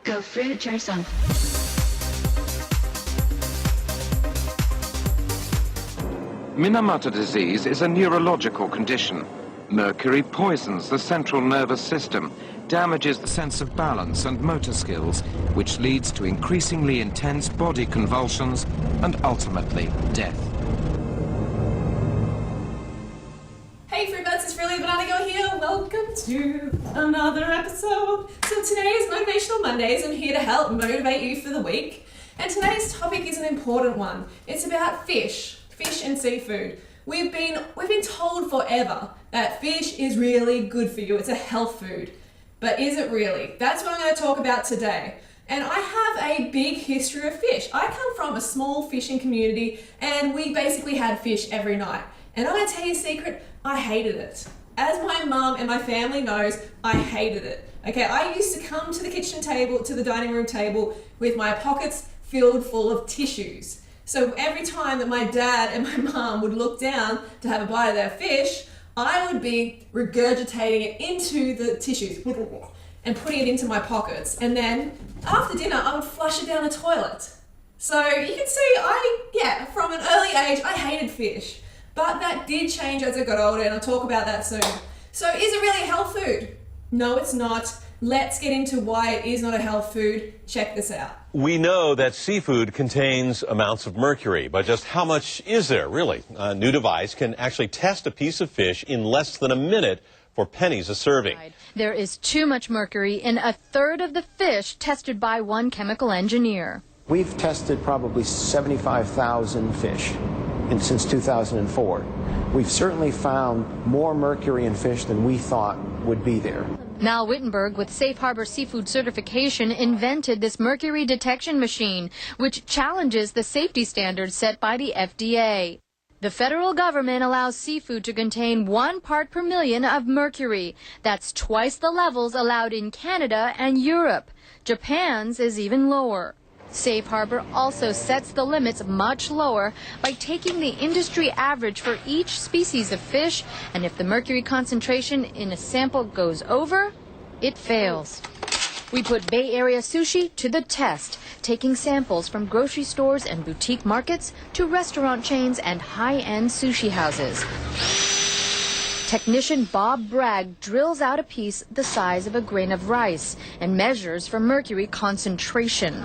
Go fruit Cherson. Minamata disease is a neurological condition. Mercury poisons the central nervous system, damages the sense of balance and motor skills, which leads to increasingly intense body convulsions and ultimately death. Hey Fruitbats, it's Freely Banana Girl here. Welcome to another episode. So today is Motivational Mondays. I'm here to help motivate you for the week. And today's topic is an important one. It's about fish and seafood. We've been told forever that fish is really good for you. It's a health food. But is it really? That's what I'm going to talk about today. And I have a big history of fish. I come from a small fishing community and we basically had fish every night. And I'm going to tell you a secret, I hated it. As my mum and my family knows, I hated it. Okay, I used to come to the kitchen table, to the dining room table with my pockets filled full of tissues. So every time that my dad and my mum would look down to have a bite of their fish, I would be regurgitating it into the tissues and putting it into my pockets. And then after dinner, I would flush it down the toilet. So you can see, from an early age, I hated fish. But that did change as I got older, and I'll talk about that soon. So is it really a health food? No, it's not. Let's get into why it is not a health food. Check this out. We know that seafood contains amounts of mercury, but just how much is there, really? A new device can actually test a piece of fish in less than a minute for pennies a serving. There is too much mercury in a third of the fish tested by one chemical engineer. We've tested probably 75,000 fish since 2004. We've certainly found more mercury in fish than we thought would be there. Mal Wittenberg with Safe Harbor Seafood Certification invented this mercury detection machine, which challenges the safety standards set by the FDA. The federal government allows seafood to contain 1 part per million of mercury. That's twice the levels allowed in Canada and Europe. Japan's is even lower. Safe Harbor also sets the limits much lower by taking the industry average for each species of fish, and if the mercury concentration in a sample goes over, it fails. We put Bay Area sushi to the test, taking samples from grocery stores and boutique markets to restaurant chains and high-end sushi houses. Technician Bob Bragg drills out a piece the size of a grain of rice and measures for mercury concentration.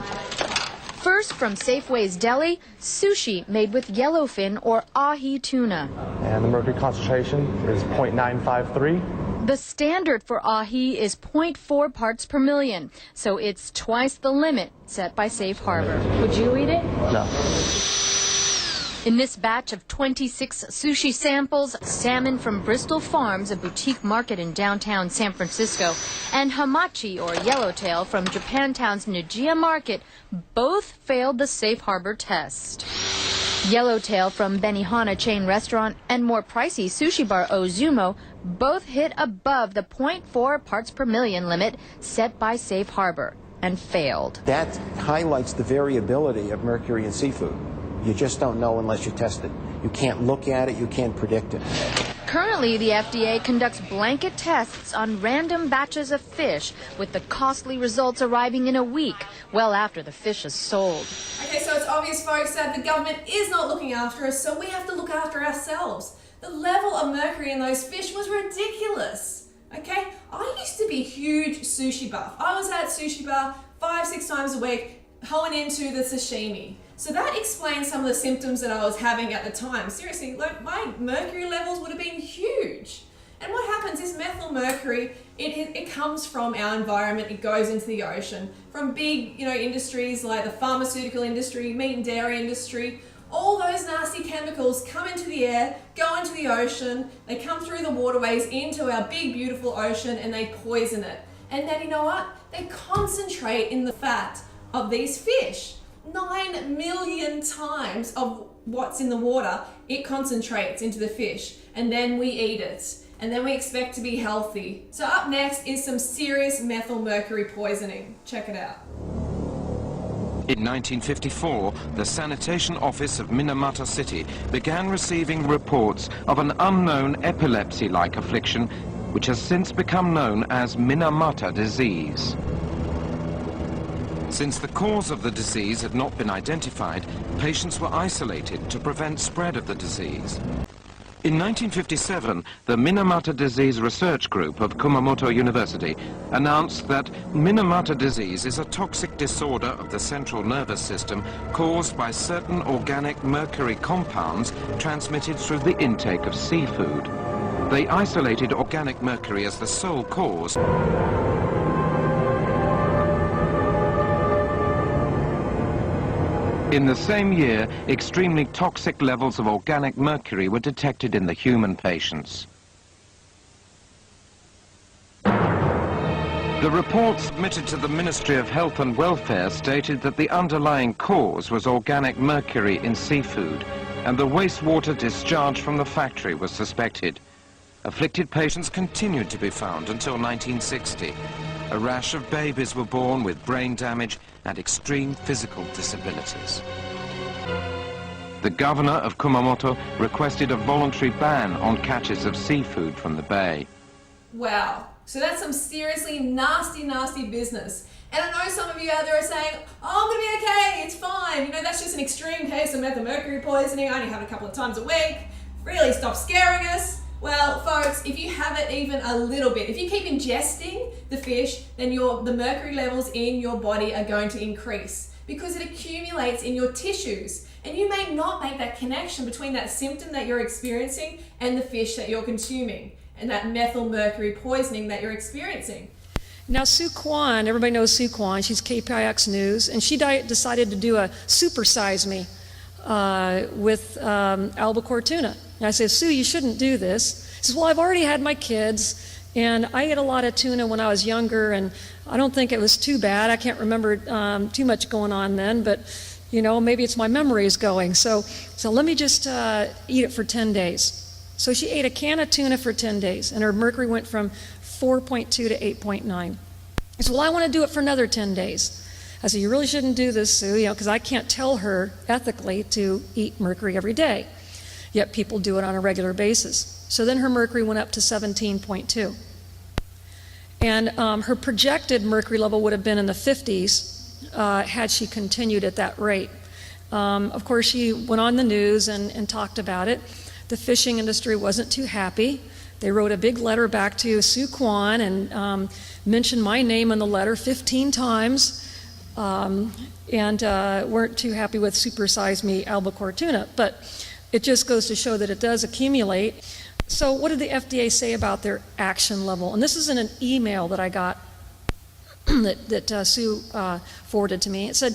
First, from Safeway's Deli, sushi made with yellowfin or ahi tuna. And the mercury concentration is 0.953. The standard for ahi is 0.4 parts per million, so it's twice the limit set by Safe Harbor. Would you eat it? No. In this batch of 26 sushi samples, salmon from Bristol Farms, a boutique market in downtown San Francisco, and hamachi, or yellowtail, from Japantown's Nijiya Market, both failed the Safe Harbor test. Yellowtail from Benihana chain restaurant and more pricey sushi bar Ozumo both hit above the 0.4 parts per million limit set by Safe Harbor and failed. That highlights the variability of mercury in seafood. You just don't know unless you test it. You can't look at it, you can't predict it. Currently, the FDA conducts blanket tests on random batches of fish, with the costly results arriving in a week, well after the fish is sold. Okay, so it's obvious, folks, that the government is not looking after us, so we have to look after ourselves. The level of mercury in those fish was ridiculous. Okay, I used to be a huge sushi buff. I was at sushi bar 5-6 times a week, honing into the sashimi. So that explains some of the symptoms that I was having at the time. Seriously, like my mercury levels would have been huge. And what happens is methyl mercury, it comes from our environment, it goes into the ocean. From big, industries like the pharmaceutical industry, meat and dairy industry, all those nasty chemicals come into the air, go into the ocean, they come through the waterways into our big, beautiful ocean, and they poison it. And then you know what? They concentrate in the fat of these fish. 9 million times of what's in the water, it concentrates into the fish, and then we eat it, and then we expect to be healthy. So up next is some serious methyl mercury poisoning. Check it out. In 1954, the Sanitation Office of Minamata City began receiving reports of an unknown epilepsy-like affliction, which has since become known as Minamata disease. Since the cause of the disease had not been identified, patients were isolated to prevent spread of the disease. In 1957, the Minamata Disease Research Group of Kumamoto University announced that Minamata disease is a toxic disorder of the central nervous system caused by certain organic mercury compounds transmitted through the intake of seafood. They isolated organic mercury as the sole cause. In the same year, extremely toxic levels of organic mercury were detected in the human patients. The report submitted to the Ministry of Health and Welfare stated that the underlying cause was organic mercury in seafood, and the wastewater discharge from the factory was suspected. Afflicted patients continued to be found until 1960. A rash of babies were born with brain damage and extreme physical disabilities. The governor of Kumamoto requested a voluntary ban on catches of seafood from the bay. Wow, so that's some seriously nasty, nasty business. And I know some of you out there are saying, oh, I'm gonna be okay, it's fine. You know, that's just an extreme case of methylmercury poisoning. I only have it a couple of times a week. Really, stop scaring us. Well, folks, if you have it even a little bit, if you keep ingesting the fish, then the mercury levels in your body are going to increase because it accumulates in your tissues. And you may not make that connection between that symptom that you're experiencing and the fish that you're consuming and that methylmercury poisoning that you're experiencing. Now, Sue Kwan, everybody knows Sue Kwan, she's KPIX News, and she decided to do a supersize me with albacore tuna. And I said, Sue, you shouldn't do this. She says, well, I've already had my kids, and I ate a lot of tuna when I was younger, and I don't think it was too bad. I can't remember too much going on then, but, you know, maybe it's my memories going. So let me just eat it for 10 days. So she ate a can of tuna for 10 days, and her mercury went from 4.2 to 8.9. I said, well, I want to do it for another 10 days. I said, you really shouldn't do this, Sue, you know, because I can't tell her ethically to eat mercury every day. Yet people do it on a regular basis. So then her mercury went up to 17.2. And her projected mercury level would have been in the 50s had she continued at that rate. Of course, she went on the news and talked about it. The fishing industry wasn't too happy. They wrote a big letter back to Sue Kwan and mentioned my name in the letter 15 times and weren't too happy with supersize me albacore tuna. But it just goes to show that it does accumulate. So what did the FDA say about their action level? And this is in an email that I got that Sue forwarded to me. It said,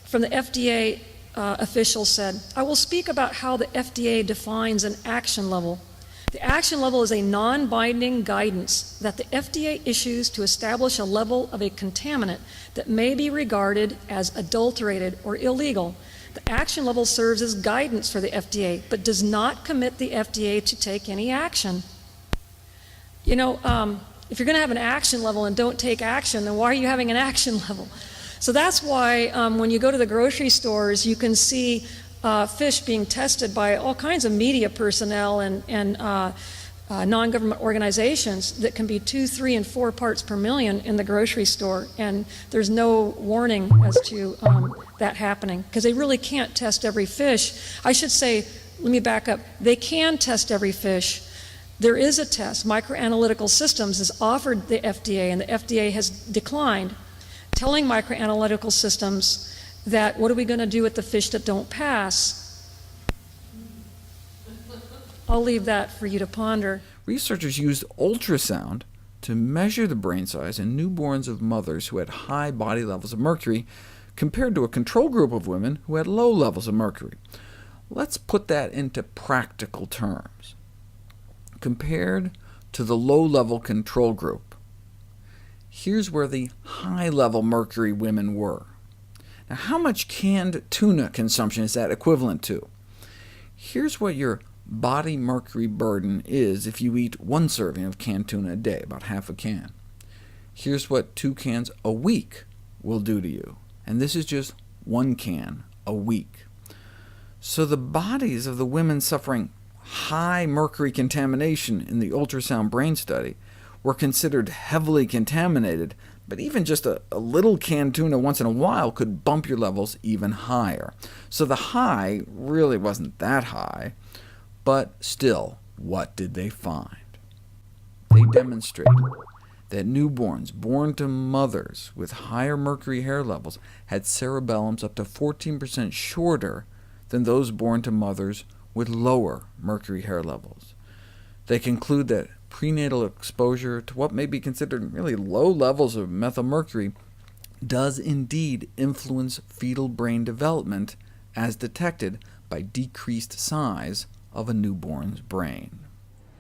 from the FDA official said, I will speak about how the FDA defines an action level. The action level is a non-binding guidance that the FDA issues to establish a level of a contaminant that may be regarded as adulterated or illegal. The action level serves as guidance for the FDA, but does not commit the FDA to take any action. You know, if you're going to have an action level and don't take action, then why are you having an action level? So that's why when you go to the grocery stores, you can see fish being tested by all kinds of media personnel and non-government organizations that can be 2, 3, and 4 parts per million in the grocery store, and there's no warning as to that happening because they really can't test every fish. I should say, let me back up, they can test every fish. There is a test. Microanalytical Systems has offered the FDA, and the FDA has declined, telling Microanalytical Systems that what are we going to do with the fish that don't pass? I'll leave that for you to ponder. Researchers used ultrasound to measure the brain size in newborns of mothers who had high body levels of mercury compared to a control group of women who had low levels of mercury. Let's put that into practical terms. Compared to the low-level control group, here's where the high-level mercury women were. Now, how much canned tuna consumption is that equivalent to? Here's what your body mercury burden is if you eat 1 serving of canned tuna a day, about half a can. Here's what 2 cans a week will do to you, and this is just 1 can a week. So the bodies of the women suffering high mercury contamination in the ultrasound brain study were considered heavily contaminated But even just a little canned tuna once in a while could bump your levels even higher. So the high really wasn't that high, but still, what did they find? They demonstrated that newborns born to mothers with higher mercury hair levels had cerebellums up to 14% shorter than those born to mothers with lower mercury hair levels. They conclude that prenatal exposure to what may be considered really low levels of methylmercury does indeed influence fetal brain development, as detected by decreased size of a newborn's brain.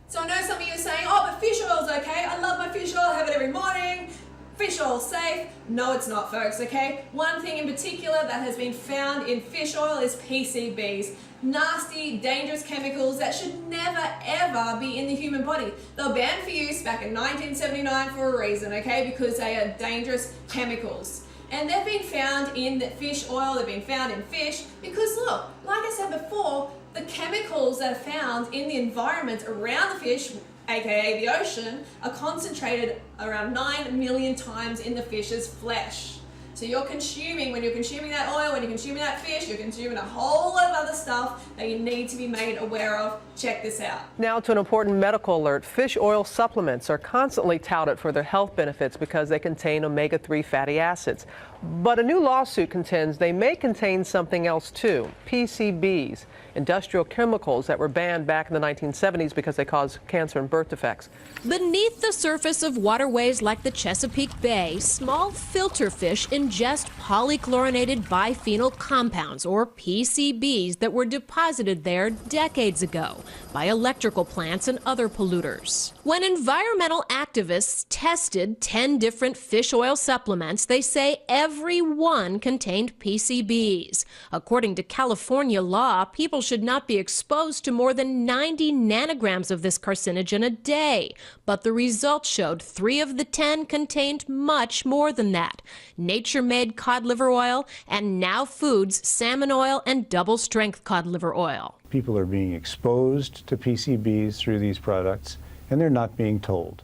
So I know some of you are saying, oh, but fish oil's okay. I love my fish oil, I have it every morning. Fish oil's safe. No, it's not, folks, okay? One thing in particular that has been found in fish oil is PCBs. Nasty, dangerous chemicals that should never, ever be in the human body. They were banned for use back in 1979 for a reason, okay? Because they are dangerous chemicals. And they've been found in the fish oil, they've been found in fish, because look, like I said before, the chemicals that are found in the environment around the fish, aka the ocean, are concentrated around 9 million times in the fish's flesh. So when you're consuming that oil, when you're consuming that fish, you're consuming a whole lot of other stuff that you need to be made aware of. Check this out. Now to an important medical alert. Fish oil supplements are constantly touted for their health benefits because they contain omega-3 fatty acids. But a new lawsuit contends they may contain something else too, PCBs, industrial chemicals that were banned back in the 1970s because they cause cancer and birth defects. Beneath the surface of waterways like the Chesapeake Bay, small filter fish ingest polychlorinated biphenyl compounds, or PCBs, that were deposited there decades ago by electrical plants and other polluters. When environmental activists tested 10 different fish oil supplements, they say every one contained PCBs. According to California law, people should not be exposed to more than 90 nanograms of this carcinogen a day. But the results showed 3 of the 10 contained much more than that. Nature-made cod liver oil, and Now Foods salmon oil and double-strength cod liver oil. People are being exposed to PCBs through these products, and they're not being told.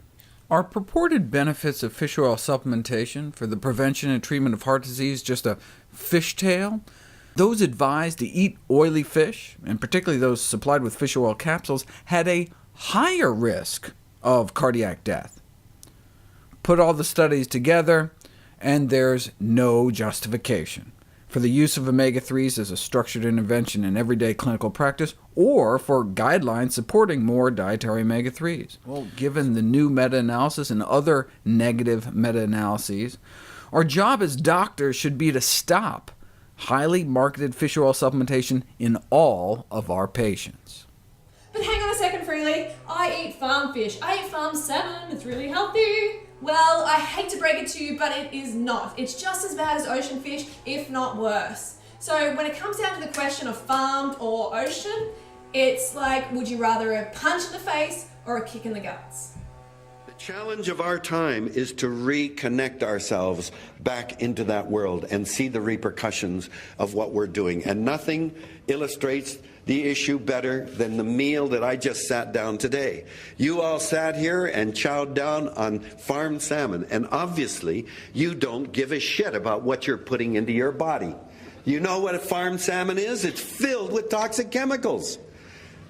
Are purported benefits of fish oil supplementation for the prevention and treatment of heart disease just a fishtail? Those advised to eat oily fish, and particularly those supplied with fish oil capsules, had a higher risk of cardiac death. Put all the studies together, and there's no justification for the use of omega-3s as a structured intervention in everyday clinical practice, or for guidelines supporting more dietary omega-3s. Well, given the new meta-analysis and other negative meta-analyses, our job as doctors should be to stop highly marketed fish oil supplementation in all of our patients. But hang on a second, Freely. I eat farm fish. I eat farm salmon. It's really healthy. Well, I hate to break it to you, but it is not. It's just as bad as ocean fish, if not worse. So when it comes down to the question of farmed or ocean, it's like, would you rather a punch in the face or a kick in the guts? The challenge of our time is to reconnect ourselves back into that world and see the repercussions of what we're doing. And nothing illustrates the issue better than the meal that I just sat down today. You all sat here and chowed down on farmed salmon, and obviously you don't give a shit about what you're putting into your body. You know what a farmed salmon is? It's filled with toxic chemicals.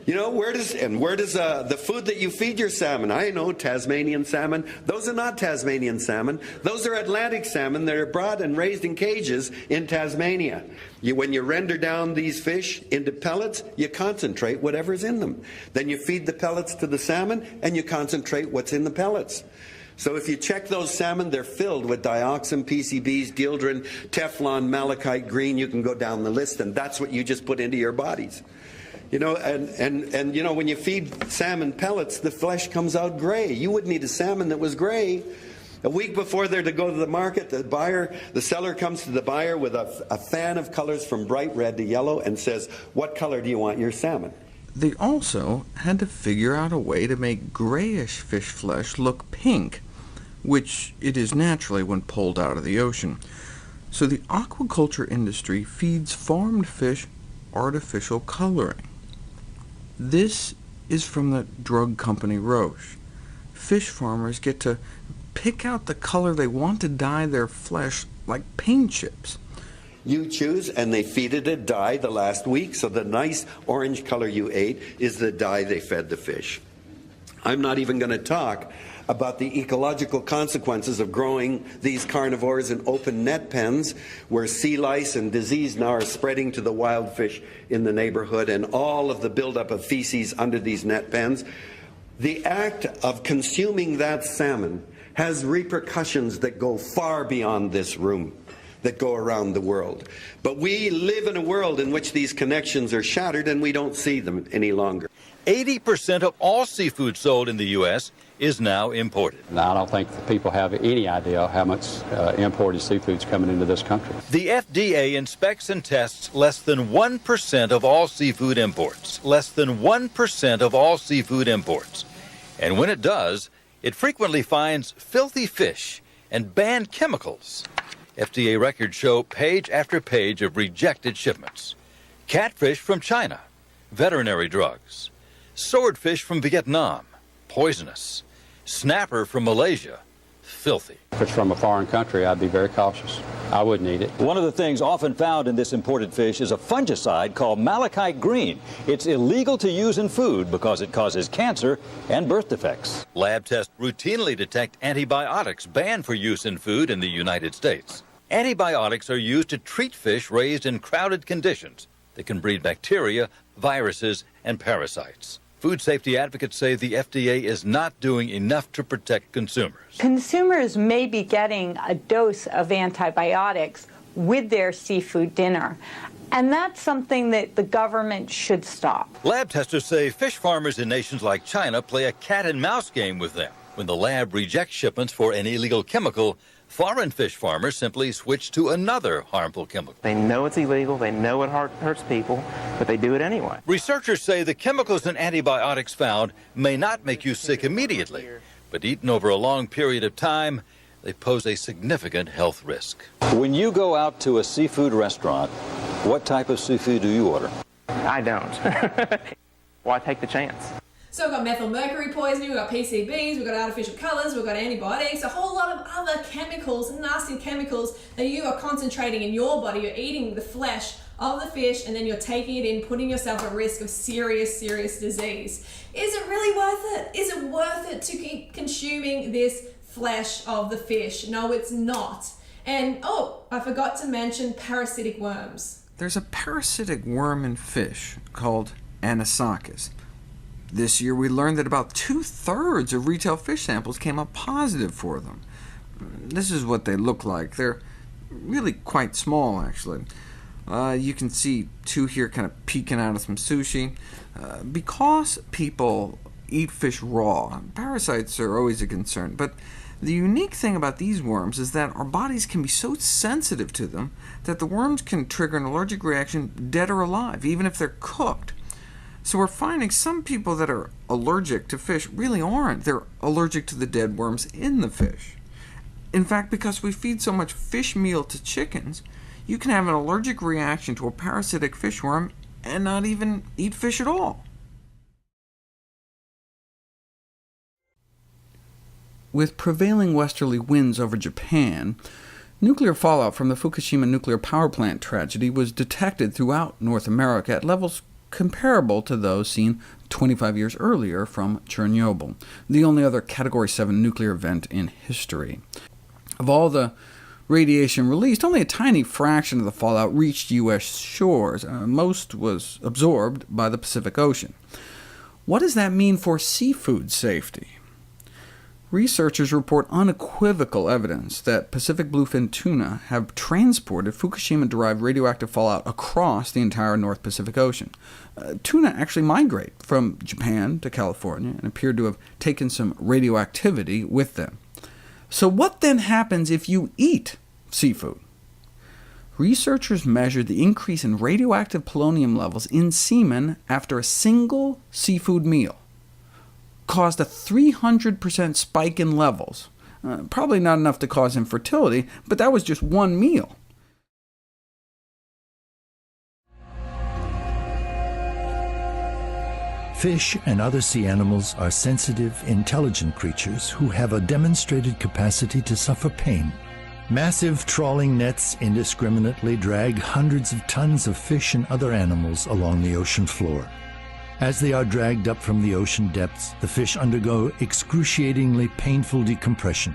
You know, where does the food that you feed your salmon? I know Tasmanian salmon. Those are not Tasmanian salmon. Those are Atlantic salmon that are brought and raised in cages in Tasmania. When you render down these fish into pellets, you concentrate whatever's in them. Then you feed the pellets to the salmon, and you concentrate what's in the pellets. So if you check those salmon, they're filled with dioxin, PCBs, dieldrin, Teflon, malachite green. You can go down the list, and that's what you just put into your bodies. You know, and you know, when you feed salmon pellets, the flesh comes out gray. You wouldn't eat a salmon that was gray. A week before they're to go to the market, the seller comes to the buyer with a fan of colors from bright red to yellow and says, "What color do you want your salmon?" They also had to figure out a way to make grayish fish flesh look pink, which it is naturally when pulled out of the ocean. So the aquaculture industry feeds farmed fish artificial coloring. This is from the drug company Roche. Fish farmers get to pick out the color they want to dye their flesh like paint chips. You choose, and they feed it a dye the last week, so the nice orange color you ate is the dye they fed the fish. I'm not even going to talk about the ecological consequences of growing these carnivores in open net pens where sea lice and disease now are spreading to the wild fish in the neighborhood, and all of the buildup of feces under these net pens. The act of consuming that salmon has repercussions that go far beyond this room, that go around the world. But we live in a world in which these connections are shattered and we don't see them any longer. 80% of all seafood sold in the U.S. is now imported. Now, I don't think that people have any idea how much imported seafood's coming into this country. The FDA inspects and tests less than 1% of all seafood imports. Less than 1% of all seafood imports. And when it does, it frequently finds filthy fish and banned chemicals. FDA records show page after page of rejected shipments. Catfish from China, veterinary drugs. Swordfish from Vietnam, poisonous. Snapper from Malaysia, filthy. If it's from a foreign country, I'd be very cautious. I wouldn't eat it. One of the things often found in this imported fish is a fungicide called malachite green. It's illegal to use in food because it causes cancer and birth defects. Lab tests routinely detect antibiotics banned for use in food in the United States. Antibiotics are used to treat fish raised in crowded conditions that can breed bacteria, viruses, and parasites. Food safety advocates say the FDA is not doing enough to protect consumers. Consumers may be getting a dose of antibiotics with their seafood dinner, and that's something that the government should stop. Lab testers say fish farmers in nations like China play a cat-and-mouse game with them. When the lab rejects shipments for an illegal chemical, foreign fish farmers simply switch to another harmful chemical. They know it's illegal, they know it hurts people, but they do it anyway. Researchers say the chemicals and antibiotics found may not make you sick immediately, but eaten over a long period of time, they pose a significant health risk. When you go out to a seafood restaurant, what type of seafood do you order? I don't. Why take the chance? So we've got methyl mercury poisoning, we've got PCBs, we've got artificial colours, we've got antibiotics, a whole lot of other chemicals, nasty chemicals that you are concentrating in your body. You're eating the flesh of the fish and then you're taking it in, putting yourself at risk of serious, serious disease. Is it really worth it? Is it worth it to keep consuming this flesh of the fish? No, it's not. And, oh, I forgot to mention parasitic worms. There's a parasitic worm in fish called Anisakis. This year we learned that about 2/3 of retail fish samples came up positive for them. This is what they look like. They're really quite small, actually. You can see two here kind of peeking out of some sushi. Because people eat fish raw, parasites are always a concern, but the unique thing about these worms is that our bodies can be so sensitive to them that the worms can trigger an allergic reaction dead or alive, even if they're cooked. So we're finding some people that are allergic to fish really aren't. They're allergic to the dead worms in the fish. In fact, because we feed so much fish meal to chickens, you can have an allergic reaction to a parasitic fish worm and not even eat fish at all. With prevailing westerly winds over Japan, nuclear fallout from the Fukushima nuclear power plant tragedy was detected throughout North America at levels comparable to those seen 25 years earlier from Chernobyl, the only other Category 7 nuclear event in history. Of all the radiation released, only a tiny fraction of the fallout reached U.S. shores. Most was absorbed by the Pacific Ocean. What does that mean for seafood safety? Researchers report unequivocal evidence that Pacific bluefin tuna have transported Fukushima-derived radioactive fallout across the entire North Pacific Ocean. Tuna actually migrate from Japan to California and appear to have taken some radioactivity with them. So what then happens if you eat seafood? Researchers measured the increase in radioactive polonium levels in semen after a single seafood meal. Caused a 300% spike in levels. Probably not enough to cause infertility, but that was just one meal. Fish and other sea animals are sensitive, intelligent creatures who have a demonstrated capacity to suffer pain. Massive trawling nets indiscriminately drag hundreds of tons of fish and other animals along the ocean floor. As they are dragged up from the ocean depths, the fish undergo excruciatingly painful decompression.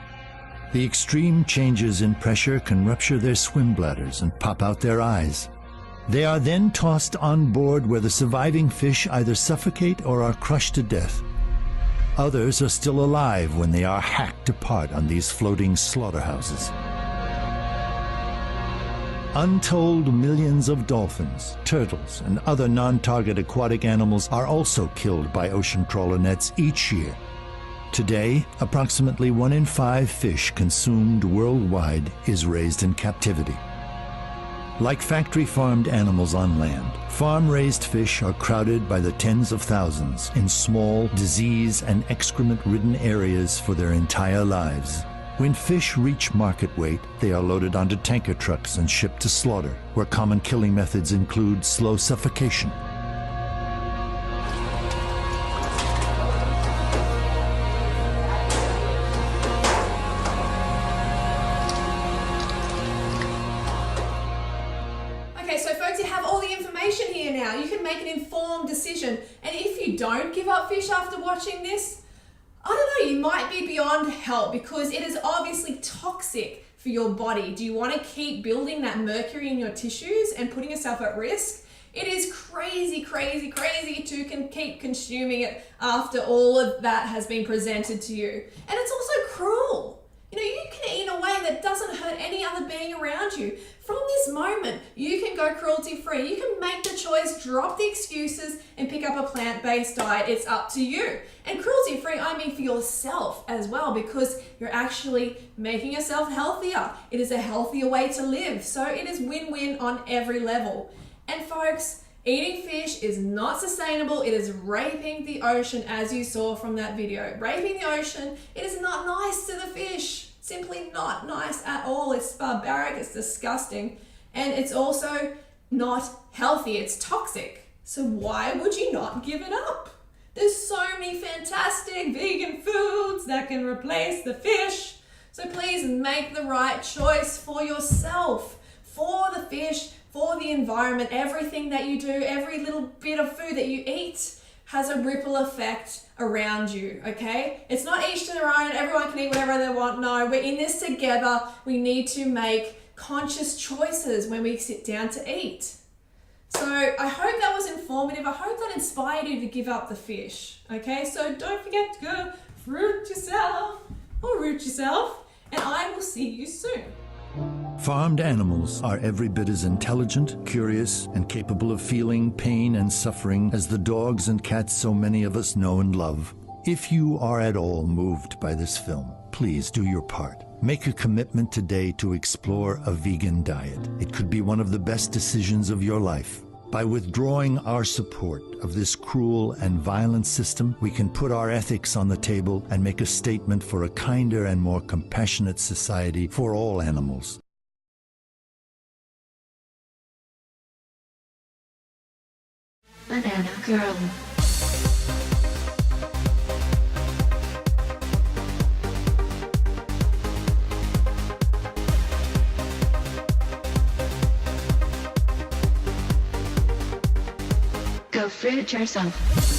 The extreme changes in pressure can rupture their swim bladders and pop out their eyes. They are then tossed on board where the surviving fish either suffocate or are crushed to death. Others are still alive when they are hacked apart on these floating slaughterhouses. Untold millions of dolphins, turtles, and other non-target aquatic animals are also killed by ocean trawler nets each year. Today, approximately 1 in 5 fish consumed worldwide is raised in captivity. Like factory-farmed animals on land, farm-raised fish are crowded by the tens of thousands in small, disease- and excrement-ridden areas for their entire lives. When fish reach market weight, they are loaded onto tanker trucks and shipped to slaughter, where common killing methods include slow suffocation. Okay, so folks, you have all the information here now. You can make an informed decision. And if you don't give up fish after watching this, I don't know, you might be beyond help because it is obviously toxic for your body. Do you want to keep building that mercury in your tissues and putting yourself at risk? It is crazy, crazy, crazy to keep consuming it after all of that has been presented to you. And it's also cruel. You know, you can eat in a way that doesn't hurt any other being around you. From this moment, you can go cruelty-free. You can make the choice, drop the excuses, and pick up a plant-based diet. It's up to you. And cruelty-free, I mean for yourself as well, because you're actually making yourself healthier. It is a healthier way to live. So it is win-win on every level. And folks, eating fish is not sustainable. It is raping the ocean, as you saw from that video. Raping the ocean, it is not nice to the fish. Simply not nice at all. It's barbaric, it's disgusting, and it's also not healthy. It's toxic. So why would you not give it up? There's so many fantastic vegan foods that can replace the fish. So please make the right choice for yourself, for the fish, for the environment. Everything that you do, every little bit of food that you eat has a ripple effect around you, okay? It's not each to their own, everyone can eat whatever they want. No, we're in this together. We need to make conscious choices when we sit down to eat. So I hope that was informative. I hope that inspired you to give up the fish, okay? So don't forget to go fruit yourself or root yourself, and I will see you soon. Farmed animals are every bit as intelligent, curious, and capable of feeling pain and suffering as the dogs and cats so many of us know and love. If you are at all moved by this film, please do your part. Make a commitment today to explore a vegan diet. It could be one of the best decisions of your life. By withdrawing our support of this cruel and violent system, we can put our ethics on the table and make a statement for a kinder and more compassionate society for all animals. Banana Girl. Go fruit yourself.